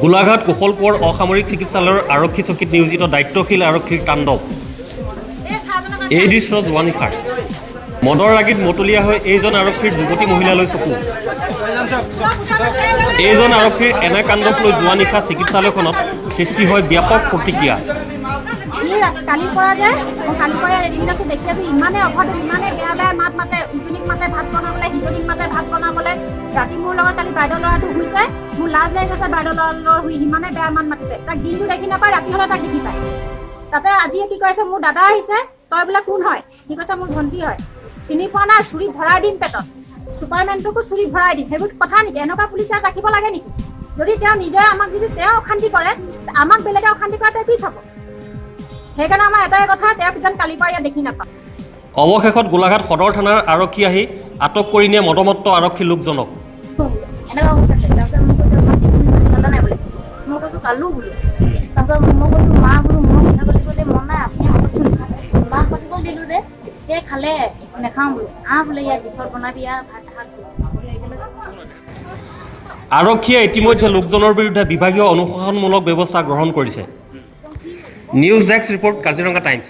গোলাঘাট কুশলপুৰ অসামৰিক চিকিৎসালয়ৰ আৰক্ষী চকীত নিয়োজিত দায়িত্বশীল আৰক্ষীৰ তাণ্ডৱ। এই দৃশ্য যোৱা নিশাৰ মদৰ ৰাগীত মতলীয়া হৈ এইজন আৰক্ষীৰ যুৱতী মহিলালৈ চকু। এইজন আৰক্ষীৰ এনে কাণ্ডক লৈ যোৱা নিশা চিকিৎসালয়খনত সৃষ্টি হয় ব্যাপক প্ৰতিক্ৰিয়া। কালিৰ পৰা যে মই কালিৰ পৰা এদিন আছোঁ দেখি আছোঁ ইমানে অভদ্ৰ ইমানে বেয়া বেয়া মাত মাতে, উজনিক মাতে ভাত বনাবলৈ, সিজনীক মাতে ভাত বনাবলৈ। ৰাতি মোৰ লগত কালি বাইদেউ ল'ৰাটো শুইছে, মোৰ লাজ লাগি গৈছে বাইদেউ ল'ৰা শুই ইমানে বেয়া মাত মাতিছে। তাক দিনটো দেখি নাপায়, ৰাতি হ'লে তাক দেখি পায়। তাতে আজি কি কৈছে, মোৰ দাদা আহিছে, তই বোলে কোন হয়? সি কৈছে মোৰ ভণ্টি হয়। চিনি পোৱা নাই, চুৰি ভৰাই দিম পেটত, চুপাৰমেনটোকো চুৰি ভৰাই দিম। সেইবোৰ কথা নেকি? এনেকুৱা পুলিচে ৰাখিব লাগে নেকি? যদি তেওঁ নিজে আমাক যদি তেওঁ অশান্তি কৰে, আমাক বেলেগে অশান্তি কৰে তেওঁ কি চাব? সেইকাৰণে আমাৰ এটাই কথা, তেওঁক যেন কালিৰ পৰা ইয়াত দেখি নাপাওঁ। অৱশেষত গোলাঘাট সদৰ থানাৰ আৰক্ষী আহি আটক কৰি নিয়ে মদমত্ত আৰক্ষী লোকজনক। আৰক্ষীয়ে ইতিমধ্যে লোকজনৰ বিৰুদ্ধে বিভাগীয় অনুশাসনমূলক ব্যৱস্থা গ্ৰহণ কৰিছে। News desk report, Kaziranga times.